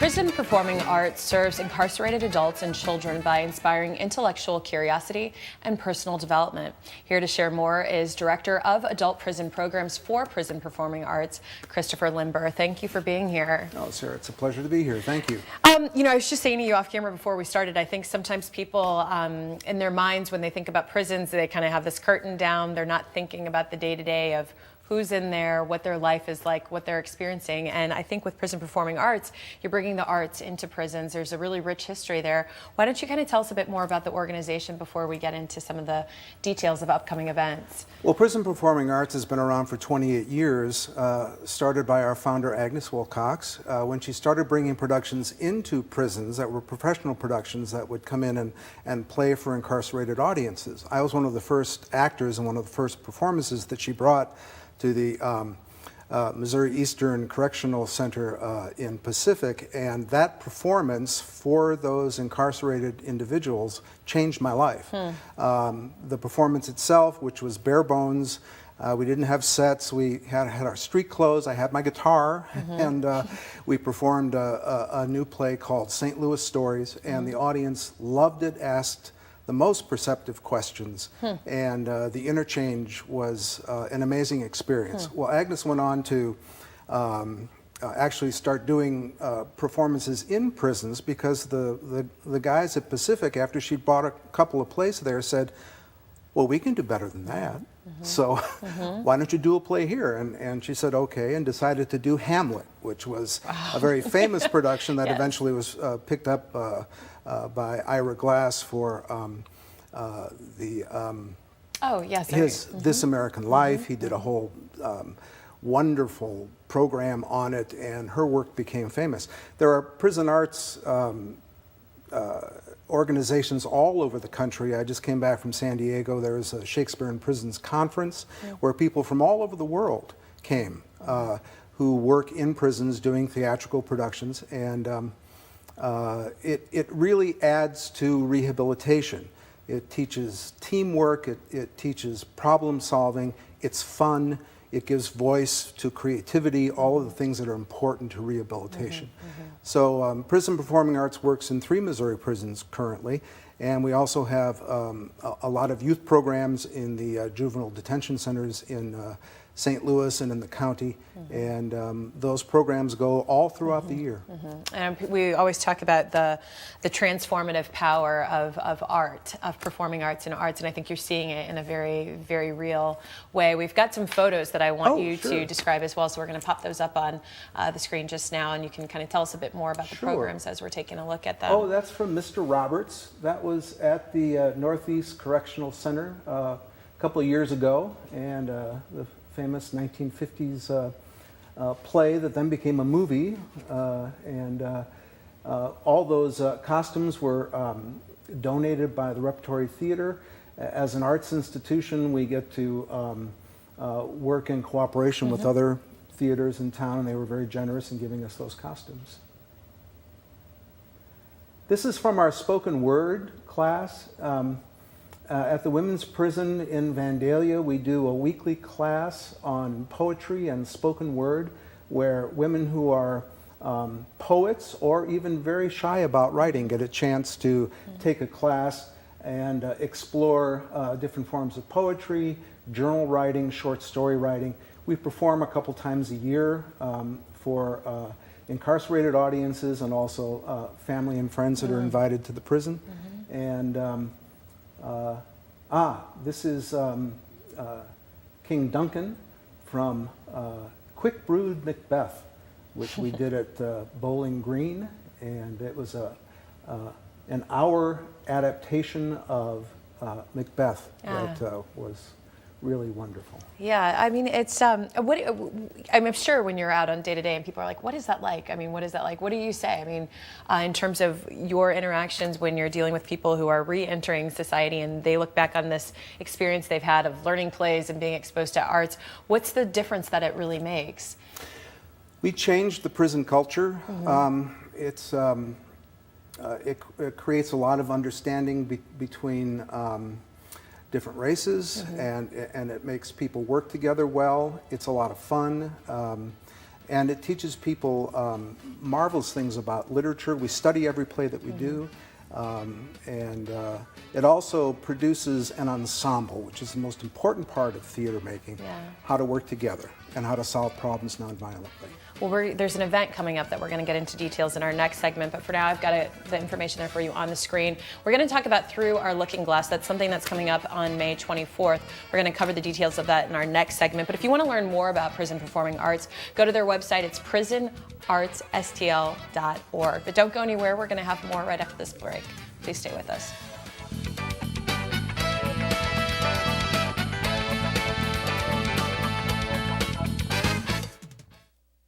Prison performing arts serves incarcerated adults and children by inspiring intellectual curiosity and personal development. Here to share more is Director of Adult Prison Programs for Prison Performing Arts, Christopher Limber. Thank you for being here. Oh, Sarah, it's a pleasure to be here. Thank you. I was just saying to you off camera before we started, I think sometimes people in their minds when they think about prisons, they kind of have this curtain down. They're not thinking about the day-to-day of who's in there, what their life is like, what they're experiencing. And I think with Prison Performing Arts, you're bringing the arts into prisons. There's a really rich history there. Why don't you kind of tell us a bit more about the organization before we get into some of the details of upcoming events? Well, Prison Performing Arts has been around for 28 years, started by our founder, Agnes Wilcox, when she started bringing productions into prisons that were professional productions that would come in and play for incarcerated audiences. I was one of the first actors and one of the first performances that she brought to the Missouri Eastern Correctional Center in Pacific, and that performance for those incarcerated individuals changed my life. The performance itself, which was bare bones, we didn't have sets, we had our street clothes, I had my guitar, and we performed a new play called St. Louis Stories, and the audience loved it, asked the most perceptive questions, and the interchange was an amazing experience. Well, Agnes went on to actually start doing performances in prisons because the guys at Pacific, after she'd bought a couple of plays there, said, well, we can do better than that. So why don't you do a play here? And she said, okay, and decided to do Hamlet, which was a very famous production that eventually was picked up by Ira Glass for his This American Life. He did a whole wonderful program on it, and her work became famous. There are prison arts organizations all over the country. I just came back from San Diego. There was a Shakespeare in Prisons conference where people from all over the world came who work in prisons doing theatrical productions, and it really adds to rehabilitation. It teaches teamwork, it teaches problem solving, it's fun, it gives voice to creativity, all of the things that are important to rehabilitation. So Prison Performing Arts works in 3 Missouri prisons currently, and we also have a lot of youth programs in the juvenile detention centers in St. Louis and in the county, and those programs go all throughout the year. And we always talk about the transformative power of art, of performing arts and arts, and I think you're seeing it in a very, very real way. We've got some photos that I want you to describe as well, so we're going to pop those up on the screen just now, and you can kind of tell us a bit more about the programs as we're taking a look at them. Oh, that's from Mr. Roberts. That was at the Northeast Correctional Center a couple of years ago, and the famous 1950s play that then became a movie, and all those costumes were donated by the Repertory Theater. As an arts institution, we get to work in cooperation with other theaters in town, and they were very generous in giving us those costumes. This is from our spoken word class. At the women's prison in Vandalia, we do a weekly class on poetry and spoken word where women who are poets or even very shy about writing get a chance to take a class and explore different forms of poetry, journal writing, short story writing. We perform a couple times a year for incarcerated audiences and also family and friends that are invited to the prison. And this is King Duncan from Quick Brewed Macbeth, which we did at Bowling Green, and it was an hour adaptation of Macbeth that was really wonderful. Yeah, I mean, it's I'm sure when you're out on day to day and people are like, what is that like? I mean, what is that like? What do you say? I mean, in terms of your interactions when you're dealing with people who are re-entering society and they look back on this experience they've had of learning plays and being exposed to arts, what's the difference that it really makes? We changed the prison culture. It creates a lot of understanding between different races, and it makes people work together well. It's a lot of fun. And it teaches people marvelous things about literature. We study every play that we do. And it also produces an ensemble, which is the most important part of theater making, how to work together and how to solve problems nonviolently. Well, there's an event coming up that we're going to get into details in our next segment, but for now I've got the information there for you on the screen. We're going to talk about Through Our Looking Glass. That's something that's coming up on May 24th. We're going to cover the details of that in our next segment, but if you want to learn more about Prison Performing Arts, go to their website. It's prisonartsstl.org. But don't go anywhere. We're going to have more right after this break. Please stay with us.